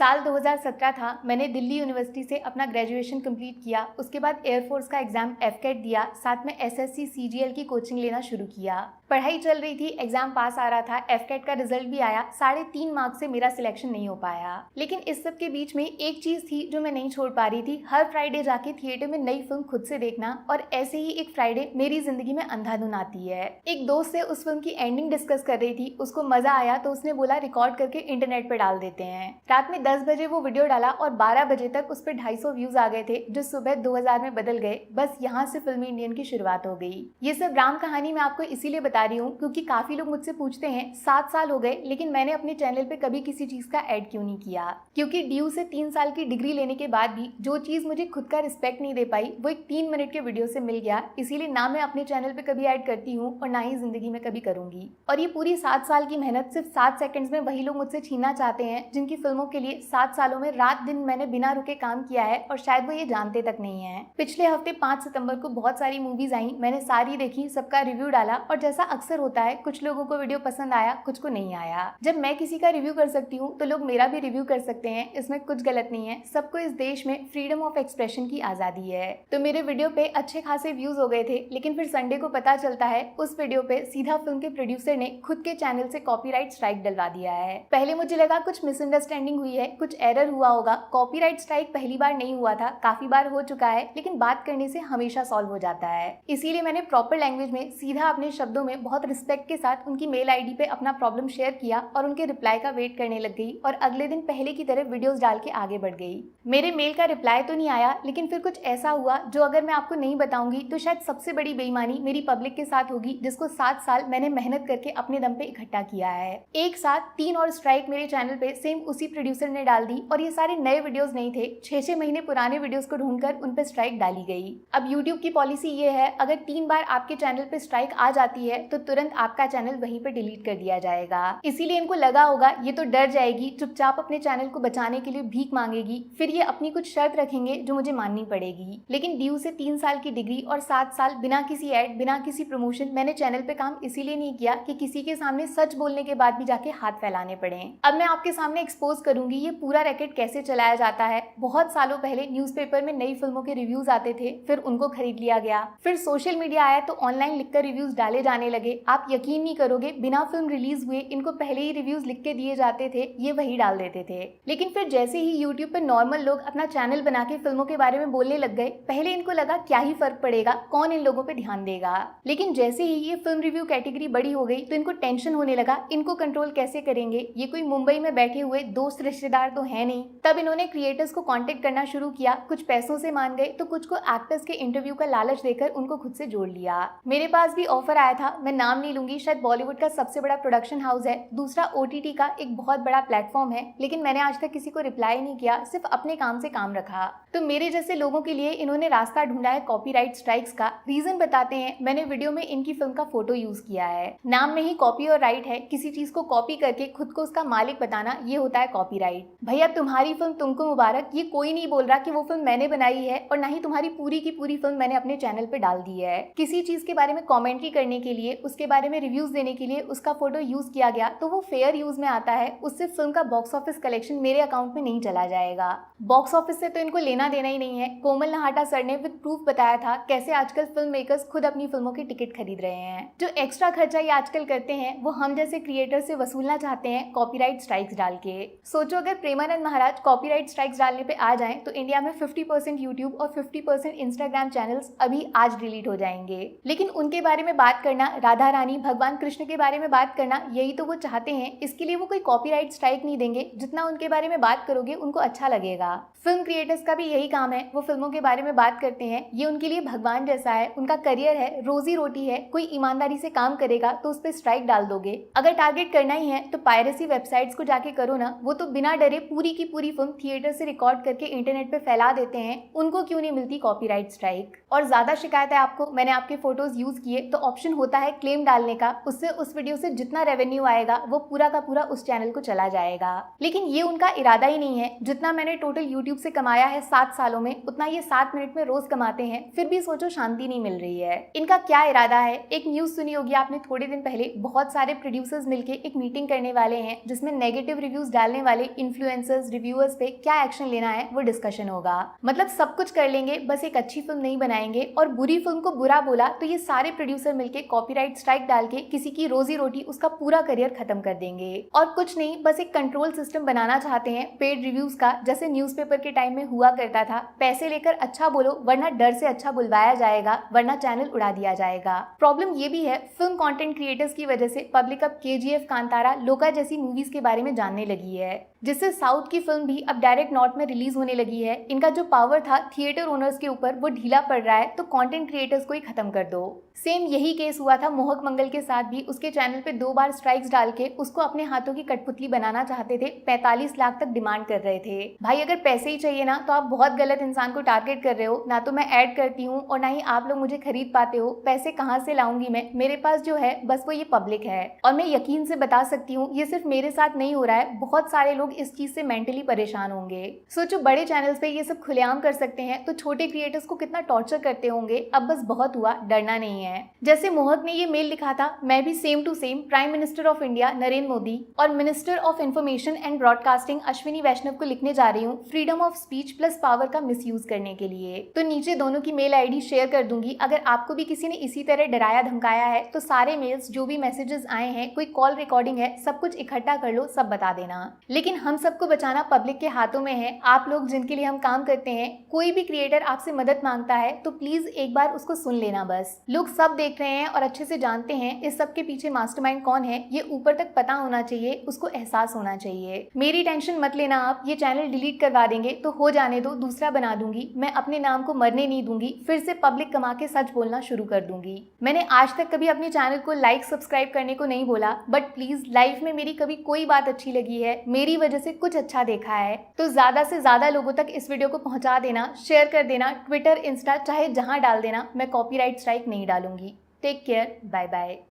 साल 2017 था। मैंने दिल्ली यूनिवर्सिटी से अपना ग्रेजुएशन कंप्लीट किया। उसके बाद एयरफोर्स का एग्जाम एफकेट दिया, साथ में एसएससी सीजीएल की कोचिंग लेना शुरू किया। पढ़ाई चल रही थी, एग्जाम पास आ रहा था, एफकेट का रिजल्ट भी आया। 3.5 मार्क्स से मेरा सिलेक्शन नहीं हो पाया। लेकिन इस सब के बीच में एक चीज थी जो मैं नहीं छोड़ पा रही थी, हर फ्राइडे जाके थिएटर में नई फिल्म खुद से देखना। और ऐसे ही एक फ्राइडे मेरी जिंदगी में अंधाधुन आती है। एक दोस्त से उस फिल्म की एंडिंग डिस्कस कर रही थी, उसको मजा आया तो उसने बोला रिकॉर्ड करके इंटरनेट पे डाल देते हैं। रात में 10 बजे वो वीडियो डाला और 12 बजे तक उस पर 250 व्यूज आ गए थे, जो सुबह 2000 में बदल गए। बस यहाँ से फिल्मी इंडियन की शुरुआत हो गई। ये सब राम कहानी मैं आपको इसीलिए बता रही हूँ क्योंकि काफी लोग मुझसे पूछते हैं 7 साल हो गए लेकिन मैंने अपने चैनल पे कभी किसी चीज का ऐड क्यों नहीं किया। क्योंकि ड्यू से 3 साल की डिग्री लेने के बाद भी जो चीज मुझे खुद का रिस्पेक्ट नहीं दे पाई वो एक 3 मिनट के वीडियो से मिल गया। इसीलिए ना मैं अपने चैनल पे कभी ऐड करती हूँ और ना ही जिंदगी में कभी करूंगी। और ये पूरी 7 साल की मेहनत सिर्फ 7 सेकंड्स में वही लोग मुझसे छीनना चाहते हैं जिनकी फिल्मों के लिए 7 सालों में रात दिन मैंने बिना रुके काम किया है और शायद वो ये जानते तक नहीं है। पिछले हफ्ते 5 सितंबर को बहुत सारी मूवीज आई, मैंने सारी देखी, सबका रिव्यू डाला और जैसा अक्सर होता है कुछ लोगों को वीडियो पसंद आया, कुछ को नहीं आया। जब मैं किसी का रिव्यू कर सकती हूँ तो लोग मेरा भी रिव्यू कर सकते हैं, इसमें कुछ गलत नहीं है। सबको इस देश में फ्रीडम ऑफ एक्सप्रेशन की आजादी है। तो मेरे वीडियो पे अच्छे खासे व्यूज हो गए थे, लेकिन फिर संडे को पता चलता है उस वीडियो पे सीधा फिल्म के प्रोड्यूसर ने खुद के चैनल से कॉपीराइट स्ट्राइक डलवा दिया है। पहले मुझे लगा कुछ मिसअंडरस्टैंडिंग हुई है, कुछ एरर हुआ होगा। कॉपीराइट स्ट्राइक पहली बार नहीं हुआ था, काफी बार हो चुका है, लेकिन बात करने से हमेशा सॉल्व हो जाता है। इसीलिए मैंने प्रॉपर लैंग्वेज में सीधा अपने शब्दों में बहुत रिस्पेक्ट के साथ उनकी मेल आईडी पे अपना प्रॉब्लम शेयर किया और उनके रिप्लाई का वेट करने लग गई और अगले दिन पहले की तरह वीडियोस डाल के आगे बढ़ गई। मेरे मेल का रिप्लाई तो नहीं आया, लेकिन फिर कुछ ऐसा हुआ जो अगर मैं आपको नहीं बताऊंगी तो शायद सबसे बड़ी बेईमानी मेरी पब्लिक के साथ होगी, जिसको 7 साल मैंने मेहनत करके अपने दम पे इकट्ठा किया है। एक साथ 3 और स्ट्राइक मेरे चैनल पे सेम उसी प्रोड्यूसर ने डाल दी और ये सारे नए वीडियोस नहीं थे, 6-6 महीने पुराने वीडियोस को ढूंढकर उन पे स्ट्राइक डाली गई। अब यूट्यूब की पॉलिसी ये है, अगर 3 बार आपके चैनल पे स्ट्राइक आ जाती है तो तुरंत आपका चैनल वहीं पे डिलीट कर दिया जाएगा। इसीलिए इनको लगा होगा ये तो डर जाएगी, चुपचाप अपने चैनल को बचाने के लिए भीख मांगेगी, फिर ये अपनी कुछ शर्त रखेंगे जो मुझे माननी पड़ेगी। लेकिन ड्यू से 3 साल की डिग्री और 7 साल बिना किसी ऐड, बिना किसी प्रमोशन मैंने चैनल पे काम इसीलिए नहीं किया कि किसी के सामने सच बोलने के बाद भी जाके हाथ फैलाने पड़े। अब मैं आपके सामने एक्सपोज करूंगी ये पूरा रैकेट कैसे चलाया जाता है। बहुत सालों पहले न्यूज़पेपर में नई फिल्मों के रिव्यूज आते थे, फिर उनको खरीद लिया गया। फिर सोशल मीडिया आया तो ऑनलाइन लिखकर रिव्यूज डाले जाने लगे। आप यकीन नहीं करोगे, बिना फिल्म रिलीज हुए इनको पहले ही रिव्यूज लिख के दिए जाते थे, ये वही डाल देते थे। लेकिन फिर जैसे ही यूट्यूब पर नॉर्मल लोग अपना चैनल बना के फिल्मों के बारे में बोलने लग गए, पहले इनको लगा क्या ही फर्क पड़ेगा, कौन इन लोगों पे ध्यान देगा। लेकिन जैसे ही ये फिल्म रिव्यू कैटेगरी बड़ी हो गई तो इनको टेंशन होने लगा, इनको कंट्रोल कैसे करेंगे, ये कोई मुंबई में बैठे हुए दोस्त रिश्तेदार तो है नहीं। तब इन्होंने क्रिएटर्स को कांटेक्ट करना शुरू किया, कुछ पैसों से मान गए तो कुछ को एक्टर्स के इंटरव्यू का लालच देकर उनको खुद से जोड़ लिया। मेरे पास भी ऑफर आया था, मैं नाम नहीं लूंगी, शायद बॉलीवुड का सबसे बड़ा प्रोडक्शन हाउस है, दूसरा ओटीटी का एक बहुत बड़ा प्लेटफॉर्म है, लेकिन मैंने आज तक किसी को रिप्लाई नहीं किया, सिर्फ अपने काम से काम रखा। तो मेरे जैसे लोगों के लिए इन्होंने रास्ता ढूंढा है कॉपीराइट स्ट्राइक्स का। रीजन बताते हैं, मैंने वीडियो में इनकी फिल्म का फोटो यूज किया है। नाम में ही कॉपी और राइट है, किसी चीज को कॉपी करके खुद को उसका मालिक बताना, ये होता है कॉपीराइट। भैया तुम्हारी फिल्म तुमको मुबारक, ये कोई नहीं बोल रहा कि वो फिल्म मैंने बनाई है और ना ही तुम्हारी पूरी की पूरी फिल्म मैंने अपने चैनल पे डाल दी है। किसी चीज के बारे में कमेंट्री करने के लिए, उसके बारे में रिव्यूज देने के लिए उसका फोटो यूज किया गया तो वो फेयर यूज में आता है, उससे फिल्म का बॉक्स ऑफिस कलेक्शन मेरे अकाउंट में नहीं चला जाएगा। बॉक्स ऑफिस से तो इनको लेना देना ही नहीं है। कोमल नहाटा सर ने विद प्रूफ बताया था कैसे आजकल फिल्म मेकर्स खुद अपनी फिल्मों की टिकट खरीद रहे हैं। जो एक्स्ट्रा खर्चा ये आजकल करते हैं वो हम जैसे क्रिएटर से वसूलना चाहते हैं कॉपीराइट स्ट्राइक्स डाल के। सोचो अगर प्रेमानंद महाराज कॉपीराइट स्ट्राइक्स डालने पे आ जाएं तो इंडिया में 50% यूट्यूब और 50% इंस्टाग्राम चैनल्स अभी आज डिलीट हो जाएंगे। लेकिन उनके बारे में बात करना, राधा रानी, भगवान कृष्ण के बारे में बात करना, यही तो वो चाहते हैं। इसके लिए वो कोई कॉपीराइट स्ट्राइक नहीं देंगे, जितना उनके बारे में बात करोगे उनको अच्छा लगेगा। फिल्म क्रिएटर्स का भी यही काम है, वो फिल्मों के बारे में बात करते हैं, ये उनके लिए भगवान जैसा है, उनका करियर है, रोजी रोटी है। कोई ईमानदारी से काम करेगा तो उस पर स्ट्राइक डाल दोगे। अगर टारगेट करना ही है तो पायरेसी वेबसाइट्स को जाके करो ना, वो तो बिना डरे पूरी की पूरी फिल्म थिएटर से रिकॉर्ड करके इंटरनेट पे फैला देते हैं, उनको क्यों नहीं मिलती कॉपीराइट स्ट्राइक। और ज्यादा शिकायत है आपको, मैंने आपके फोटोज यूज किए तो ऑप्शन होता है क्लेम डालने का, उससे उस वीडियो से जितना रेवेन्यू आएगा वो पूरा का पूरा उस चैनल को चला जाएगा। लेकिन ये उनका इरादा ही नहीं है। जितना मैंने टोटल यूट्यूब से कमाया है 7 सालों में, उतना ये 7 मिनट में रोज कमाते हैं, फिर भी सोचो शांति नहीं मिल रही है। इनका क्या इरादा है? एक न्यूज सुनी होगी आपने थोड़े दिन पहले, बहुत सारे प्रोड्यूसर्स मिलके एक मीटिंग करने वाले हैं जिसमें नेगेटिव रिव्यूज डालने वाले इन्फ्लुएंसर्स, रिव्यूअर्स पे क्या एक्शन लेना है वो डिस्कशन होगा। मतलब सब कुछ कर लेंगे, बस एक अच्छी फिल्म नहीं बनाएंगे, और बुरी फिल्म को बुरा बोला तो ये सारे प्रोड्यूसर मिलके कॉपीराइट स्ट्राइक डाल के किसी की रोजी रोटी, उसका पूरा करियर खत्म कर देंगे। और कुछ नहीं, बस एक कंट्रोल सिस्टम बनाना चाहते हैं पेड रिव्यूज का, जैसे न्यूज़पेपर के टाइम में हुआ करता था। पैसे लेकर अच्छा बोलो, वरना डर से अच्छा बुलवाया जाएगा, वरना चैनल उड़ा दिया जाएगा। प्रॉब्लम ये भी है, फिल्म कंटेंट क्रिएटर्स की वजह से पब्लिक अब KGF, कांतारा, लोका जैसी मूवीज के बारे में जानने लगी है, जिससे साउथ की फिल्म भी अब डायरेक्ट नॉर्थ में रिलीज होने लगी है। इनका जो पावर था थिएटर ओनर्स के ऊपर वो ढीला पड़ रहा है, तो कंटेंट क्रिएटर्स को ही खत्म कर दो। सेम यही केस हुआ था मोहक मंगल के साथ भी। उसके चैनल पे 2 बार स्ट्राइक्स डाल के उसको अपने हाथों की कठपुतली बनाना चाहते थे, 45 लाख तक डिमांड कर रहे थे। भाई अगर पैसे ही चाहिए ना, तो आप बहुत गलत इंसान को टारगेट कर रहे हो। ना तो मैं ऐड करती हूँ और ना ही आप लोग मुझे खरीद पाते हो। पैसे कहाँ से लाऊंगी मैं? मेरे पास जो है बस वो ये पब्लिक है। और मैं यकीन से बता सकती हूँ ये सिर्फ मेरे साथ नहीं हो रहा है, बहुत सारे लोग इस चीज से मेंटली परेशान होंगे। सोचो बड़े चैनल्स पे ये सब खुलेआम कर सकते हैं तो छोटे क्रिएटर्स को कितना टॉर्चर करते होंगे। अब बस बहुत हुआ, डरना नहीं है। जैसे मोहक ने ये मेल लिखा था, मैं भी same to same prime minister of India Narendra Modi और minister of information and broadcasting Ashwini Vaishnaw को लिखने जा रही हूँ freedom of speech plus power का मिसयूज करने के लिए। तो नीचे दोनों की मेल आईडी शेयर कर दूंगी। अगर आपको भी किसी ने इसी तरह डराया धमकाया है तो सारे मेल्स, जो भी मैसेजेस आए हैं, कोई कॉल रिकॉर्डिंग है, सब कुछ इकट्ठा कर लो, सब बता देना। लेकिन हम सबको बचाना पब्लिक के हाथों में है। आप लोग जिनके लिए हम काम करते हैं, कोई भी क्रिएटर आपसे मदद मांगता है तो प्लीज एक बार उसको सुन लेना। बस लोग सब देख रहे हैं और अच्छे से जानते हैं इस सब के पीछे मास्टरमाइंड कौन है, ये ऊपर तक पता होना चाहिए, उसको एहसास होना चाहिए। मेरी टेंशन मत लेना आप, ये चैनल डिलीट करवा देंगे तो हो जाने दो, दूसरा बना दूंगी। मैं अपने नाम को मरने नहीं दूंगी, फिर से पब्लिक कमा के सच बोलना शुरू कर दूंगी। मैंने आज तक कभी अपने चैनल को लाइक सब्सक्राइब करने को नहीं बोला, बट प्लीज लाइफ में मेरी कभी कोई बात अच्छी लगी है, मेरी वजह से कुछ अच्छा देखा है तो ज्यादा से ज्यादा लोगों तक इस वीडियो को पहुंचा देना, शेयर कर देना, ट्विटर, इंस्टा चाहे जहां डाल देना। मैं कॉपीराइट स्ट्राइक नहीं डालूंगी। Take care, bye bye.